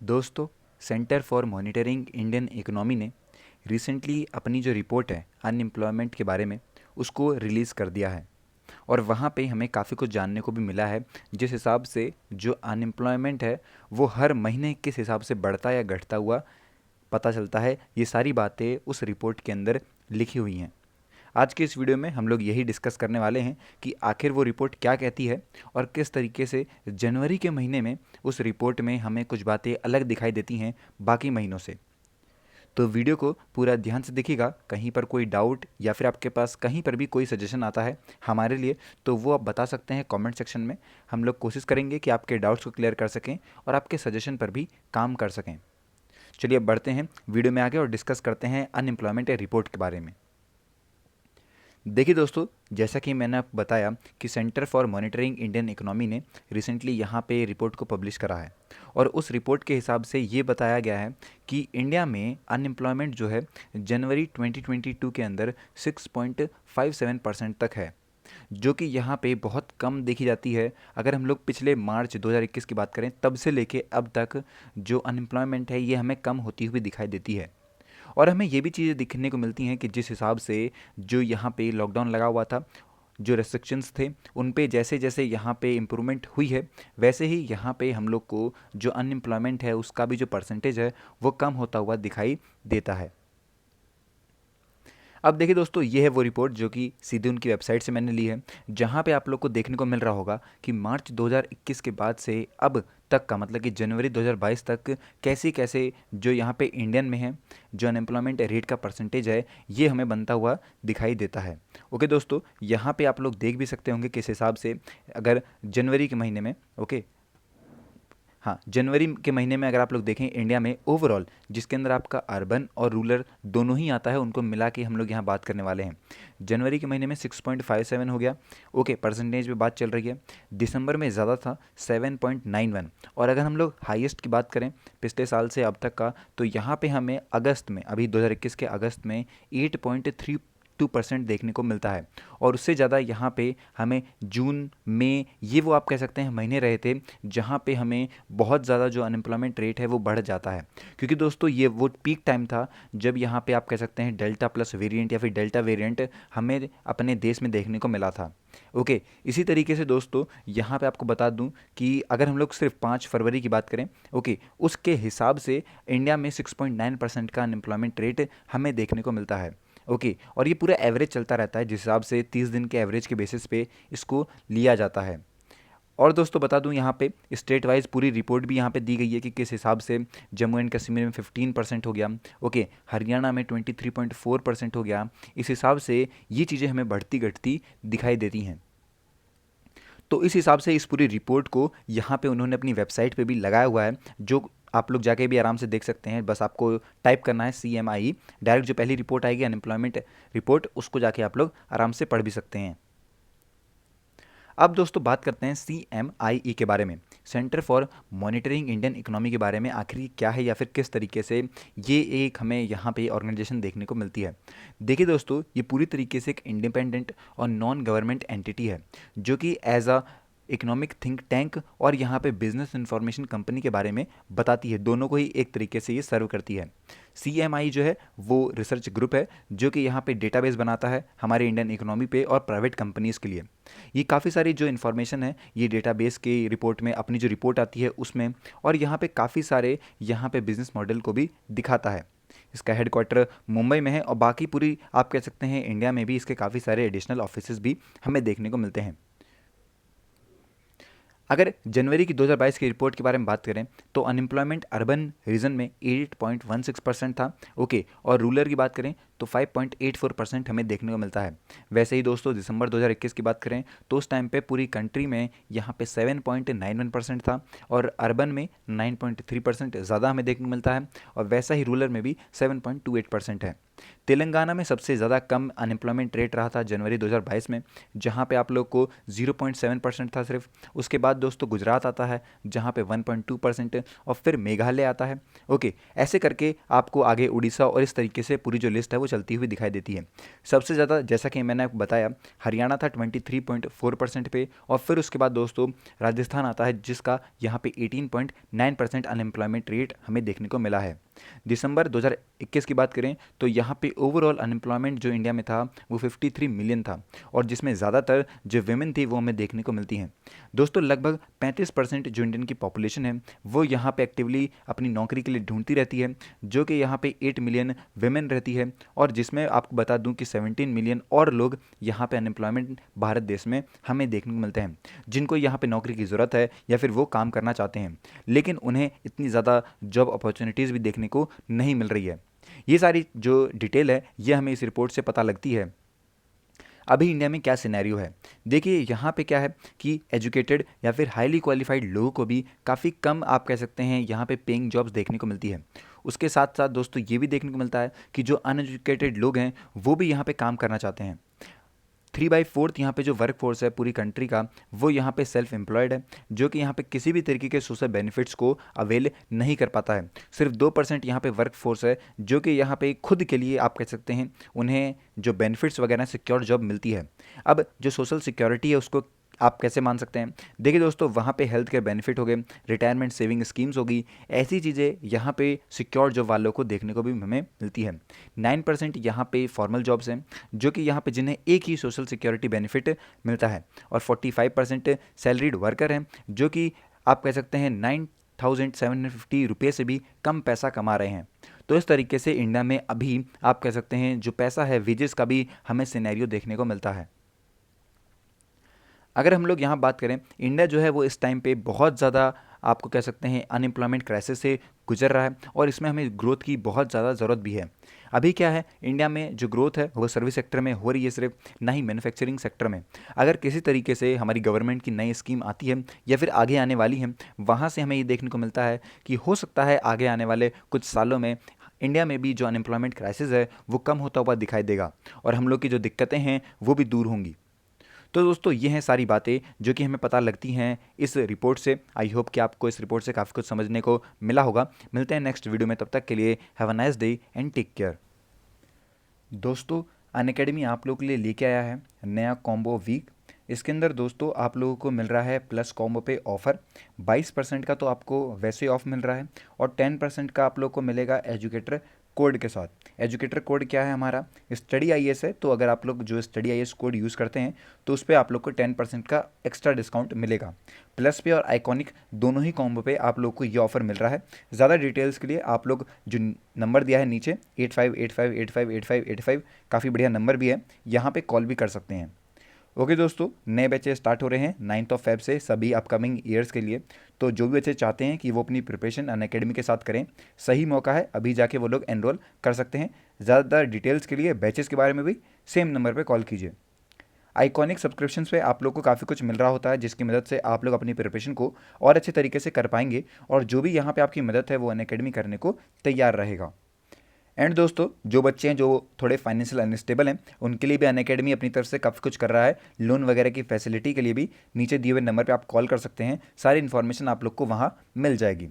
दोस्तों, centre for monitoring Indian economy ने recently अपनी जो रिपोर्ट है अनएम्प्लॉयमेंट के बारे में उसको रिलीज़ कर दिया है। और वहाँ पे हमें काफ़ी कुछ जानने को भी मिला है, जिस हिसाब से जो अनएम्प्लॉयमेंट है वो हर महीने किस हिसाब से बढ़ता या घटता हुआ पता चलता है। ये सारी बातें उस रिपोर्ट के अंदर लिखी हुई हैं। आज के इस वीडियो में हम लोग यही डिस्कस करने वाले हैं कि आखिर वो रिपोर्ट क्या कहती है और किस तरीके से जनवरी के महीने में उस रिपोर्ट में हमें कुछ बातें अलग दिखाई देती हैं बाकी महीनों से। तो वीडियो को पूरा ध्यान से देखिएगा। कहीं पर कोई डाउट या फिर आपके पास कहीं पर भी कोई सजेशन आता है हमारे लिए, तो वो आप बता सकते हैं कमेंट सेक्शन में। हम लोग कोशिश करेंगे कि आपके डाउट्स को क्लियर कर सकें और आपके सजेशन पर भी काम कर सकें। चलिए अब बढ़ते हैं वीडियो में आगे और डिस्कस करते हैं अनएम्प्लॉयमेंट रिपोर्ट के बारे में। देखिए दोस्तों, जैसा कि मैंने आपको बताया कि centre for monitoring Indian economy ने रिसेंटली यहाँ पे रिपोर्ट को पब्लिश करा है और उस रिपोर्ट के हिसाब से ये बताया गया है कि इंडिया में अनएम्प्लॉयमेंट जो है जनवरी 2022 के अंदर 6.57% तक है, जो कि यहाँ पे बहुत कम देखी जाती है। अगर हम लोग पिछले मार्च 2021 की बात करें तब से लेके अब तक जो अनएम्प्लॉयमेंट है ये हमें कम होती हुई दिखाई देती है। और हमें ये भी चीज़ें दिखने को मिलती हैं कि जिस हिसाब से जो यहाँ पे लॉकडाउन लगा हुआ था, जो रेस्ट्रिक्शंस थे उन पे जैसे जैसे यहाँ पे इम्प्रूवमेंट हुई है, वैसे ही यहाँ पे हम लोग को जो अनएम्प्लॉयमेंट है उसका भी जो परसेंटेज है वो कम होता हुआ दिखाई देता है। अब देखिए दोस्तों, ये है वो रिपोर्ट जो कि सीधे उनकी वेबसाइट से मैंने ली है, जहाँ पे आप लोग को देखने को मिल रहा होगा कि मार्च 2021 के बाद से अब तक का मतलब कि जनवरी 2022 तक कैसे कैसे जो यहाँ पे इंडियन में है जो अनएम्प्लॉयमेंट रेट का परसेंटेज है ये हमें बनता हुआ दिखाई देता है। ओके दोस्तों, यहाँ पे आप लोग देख भी सकते होंगे किस हिसाब से अगर जनवरी के महीने में, ओके हाँ, जनवरी के महीने में अगर आप लोग देखें इंडिया में ओवरऑल, जिसके अंदर आपका अर्बन और रूरल दोनों ही आता है, उनको मिला के हम लोग यहाँ बात करने वाले हैं। जनवरी के महीने में 6.57 हो गया। ओके, परसेंटेज पे बात चल रही है। दिसंबर में ज़्यादा था 7.91। और अगर हम लोग हाईएस्ट की बात करें पिछले साल से अब तक का, तो यहाँ पे हमें अगस्त में, अभी 2021 के अगस्त में 8.32% देखने को मिलता है। और उससे ज़्यादा यहाँ पे हमें जून में, ये वो आप कह सकते हैं महीने रहे थे जहाँ पे हमें बहुत ज़्यादा जो अनएम्प्लॉयमेंट रेट है वो बढ़ जाता है। क्योंकि दोस्तों ये वो पीक टाइम था जब यहाँ पे आप कह सकते हैं डेल्टा प्लस वेरिएंट या फिर डेल्टा वेरिएंट हमें अपने देश में देखने को मिला था। ओके, इसी तरीके से दोस्तों यहाँ पे आपको बता दूं कि अगर हम लोग सिर्फ 5 फरवरी की बात करें, ओके, उसके हिसाब से इंडिया में 6.9% का अनएम्प्लॉयमेंट रेट हमें देखने को मिलता है। ओके, और ये पूरा एवरेज चलता रहता है, जिस हिसाब से 30 दिन के एवरेज के बेसिस पे इसको लिया जाता है। और दोस्तों बता दूं यहाँ पे स्टेट वाइज पूरी रिपोर्ट भी यहाँ पे दी गई है कि किस हिसाब से जम्मू एंड कश्मीर में 15% हो गया, ओके, हरियाणा में 23.4% हो गया। इस हिसाब से ये चीज़ें हमें बढ़ती घटती दिखाई देती हैं। तो इस हिसाब से इस पूरी रिपोर्ट को यहाँ पे उन्होंने अपनी वेबसाइट पे भी लगाया हुआ है, जो आप लोग जाके भी आराम से देख सकते हैं। बस आपको टाइप करना है CMIE, डायरेक्ट जो पहली रिपोर्ट आएगी अनएम्प्लॉयमेंट रिपोर्ट, उसको जाके आप लोग आराम से पढ़ भी सकते हैं। अब दोस्तों बात करते हैं CMIE के बारे में, centre for monitoring Indian economy के बारे में। आखिर ये क्या है या फिर किस तरीके से ये एक हमें यहाँ पे ऑर्गेनाइजेशन देखने को मिलती है। देखिए दोस्तों, ये पूरी तरीके से एक इंडिपेंडेंट और नॉन गवर्नमेंट एंटिटी है, जो कि as a economic think tank और यहाँ पे बिजनेस इंफॉर्मेशन कंपनी के बारे में बताती है। दोनों को ही एक तरीके से ये सर्व करती है। CMI जो है वो रिसर्च ग्रुप है जो कि यहाँ पे डेटाबेस बनाता है हमारे इंडियन इकोनॉमी पे और प्राइवेट कंपनीज़ के लिए। ये काफ़ी सारी जो इन्फॉर्मेशन है ये डेटाबेस के रिपोर्ट में, अपनी जो रिपोर्ट आती है उसमें, और यहाँ पे काफ़ी सारे यहाँ पे बिजनेस मॉडल को भी दिखाता है। इसका हेडक्वार्टर मुंबई में है और बाकी पूरी आप कह सकते हैं इंडिया में भी इसके काफ़ी सारे एडिशनल ऑफिसेज भी हमें देखने को मिलते हैं। अगर जनवरी की 2022 की रिपोर्ट के बारे में बात करें तो अनएम्प्लॉयमेंट अर्बन रीजन में 8.16% था, ओके, और रूरल की बात करें तो 5.84% हमें देखने को मिलता है। वैसे ही दोस्तों दिसंबर 2021 की बात करें तो उस टाइम पे पूरी कंट्री में यहाँ पे 7.91% था और अर्बन में 9.3% ज़्यादा हमें देखने को मिलता है, और वैसा ही रूरल में भी 7.28% है। तेलंगाना में सबसे ज़्यादा कम अनएम्प्लॉयमेंट रेट रहा था जनवरी 2022 में, जहाँ पे आप लोग को 0.7% था सिर्फ। उसके बाद दोस्तों गुजरात आता है जहाँ पे 1.2% और फिर मेघालय आता है। ओके, ऐसे करके आपको आगे उड़ीसा और इस तरीके से पूरी जो लिस्ट है वो चलती हुई दिखाई देती है। सबसे ज़्यादा जैसा कि मैंने आपको बताया हरियाणा था 23.4% पे, और फिर उसके बाद दोस्तों राजस्थान आता है जिसका यहाँ पे 18.9% अनएम्प्लॉयमेंट रेट हमें देखने को मिला है। दिसंबर 2021 की बात करें तो यहाँ पे ओवरऑल अनएम्प्लॉयमेंट जो इंडिया में था वो 53 मिलियन था, और जिसमें ज़्यादातर जो विमेन थी वो हमें देखने को मिलती हैं। दोस्तों लगभग 35% जो इंडियन की पॉपुलेशन है वो यहाँ पे एक्टिवली अपनी नौकरी के लिए ढूंढती रहती है, जो कि यहाँ पे 8 मिलियन विमेन रहती है, और जिसमें आपको बता दूं कि 17 मिलियन और लोग यहाँ पे अनएम्प्लॉयमेंट भारत देश में हमें देखने को मिलते हैं, जिनको यहाँ पे नौकरी की ज़रूरत है या फिर वो काम करना चाहते हैं, लेकिन उन्हें इतनी ज़्यादा जॉब अपॉर्चुनिटीज़ भी देखने को नहीं मिल रही है। ये सारी जो डिटेल है ये हमें इस रिपोर्ट से पता लगती है। अभी इंडिया में क्या सिनेरियो है, देखिए यहाँ पे क्या है कि एजुकेटेड या फिर हाईली क्वालिफाइड लोगों को भी काफ़ी कम आप कह सकते हैं यहाँ पे पेइंग जॉब्स देखने को मिलती है। उसके साथ साथ दोस्तों ये भी देखने को मिलता है कि जो अनएजुकेटेड लोग हैं वो भी यहाँ पे काम करना चाहते हैं। 3/4 यहाँ पे जो वर्क फोर्स है पूरी कंट्री का वो यहाँ पे सेल्फ एम्प्लॉयड है, जो कि यहाँ पे किसी भी तरीके के सोशल बेनिफिट्स को अवेल नहीं कर पाता है। सिर्फ 2% यहाँ पे वर्क फोर्स है जो कि यहाँ पे खुद के लिए आप कह सकते हैं उन्हें जो बेनिफिट्स वगैरह सिक्योर जॉब मिलती है। अब जो सोशल सिक्योरिटी है उसको आप कैसे मान सकते हैं, देखिए दोस्तों वहाँ पे हेल्थ केयर बेनिफिट हो गए, रिटायरमेंट सेविंग स्कीम्स होगी, ऐसी चीज़ें यहाँ पे सिक्योर जॉब वालों को देखने को भी हमें मिलती है। 9% यहाँ पे फॉर्मल जॉब्स हैं जो कि यहाँ पे जिन्हें एक ही सोशल सिक्योरिटी बेनिफिट मिलता है, और 45% सैलरीड वर्कर हैं जो कि आप कह सकते हैं 9,750 रुपये से भी कम पैसा कमा रहे हैं। तो इस तरीके से इंडिया में अभी आप कह सकते हैं जो पैसा है वेजेस का भी हमें सिनेरियो देखने को मिलता है। अगर हम लोग यहाँ बात करें, इंडिया जो है वो इस टाइम पे बहुत ज़्यादा आपको कह सकते हैं अनएम्प्लॉयमेंट क्राइसिस से गुजर रहा है, और इसमें हमें ग्रोथ की बहुत ज़्यादा ज़रूरत भी है। अभी क्या है इंडिया में जो ग्रोथ है वो सर्विस सेक्टर में हो रही है सिर्फ, ना ही मैन्युफैक्चरिंग सेक्टर में। अगर किसी तरीके से हमारी गवर्नमेंट की नई स्कीम आती है या फिर आगे आने वाली है, वहाँ से हमें ये देखने को मिलता है कि हो सकता है आगे आने वाले कुछ सालों में इंडिया में भी जो अनएम्प्लॉयमेंट क्राइसिस है वो कम होता हुआ दिखाई देगा, और हम लोग की जो दिक्कतें हैं वो भी दूर होंगी। तो दोस्तों ये हैं सारी बातें जो कि हमें पता लगती हैं इस रिपोर्ट से। आई होप कि आपको इस रिपोर्ट से काफ़ी कुछ समझने को मिला होगा। मिलते हैं नेक्स्ट वीडियो में, तब तक के लिए have a nice day and take care. दोस्तों अनअकैडमी आप लोगों के लिए लेके आया है नया कॉम्बो वीक। इसके अंदर दोस्तों आप लोगों को मिल रहा है प्लस कॉम्बो पे ऑफ़र 22% का तो आपको वैसे ऑफ मिल रहा है, और 10% का आप लोग को मिलेगा एजुकेटर कोड के साथ। एजुकेटर कोड क्या है हमारा, स्टडी आईएएस है, तो अगर आप लोग जो स्टडी आईएएस कोड यूज़ करते हैं तो उस पर आप लोग को 10% का एक्स्ट्रा डिस्काउंट मिलेगा। प्लस पे और आइकॉनिक दोनों ही कॉम्बो पे आप लोग को ये ऑफर मिल रहा है। ज़्यादा डिटेल्स के लिए आप लोग जो नंबर दिया है नीचे 8585858585, काफ़ी बढ़िया नंबर भी है, यहाँ पे कॉल भी कर सकते हैं। ओके दोस्तों, नए बच्चे स्टार्ट हो रहे हैं 9 फेब से सभी अपकमिंग ईयर्स के लिए। तो जो भी बच्चे चाहते हैं कि वो अपनी प्रिपरेशन अनअकैडमी के साथ करें, सही मौका है, अभी जाके वो लोग एनरोल कर सकते हैं। ज़्यादातर डिटेल्स के लिए बैचेस के बारे में भी सेम नंबर पर कॉल कीजिए। आइकॉनिक सब्सक्रिप्शन पे आप लोग को काफ़ी कुछ मिल रहा होता है, जिसकी मदद से आप लोग अपनी प्रिपरेशन को और अच्छे तरीके से कर पाएंगे, और जो भी यहाँ पे आपकी मदद है वो अनअकैडमी करने को तैयार रहेगा। एंड दोस्तों जो बच्चे हैं जो थोड़े फाइनेंशियल अनस्टेबल हैं, उनके लिए भी अनअकैडमी अपनी तरफ से काफ़ी कुछ कर रहा है। लोन वगैरह की फैसिलिटी के लिए भी नीचे दिए हुए नंबर पे आप कॉल कर सकते हैं, सारी इन्फॉर्मेशन आप लोग को वहाँ मिल जाएगी।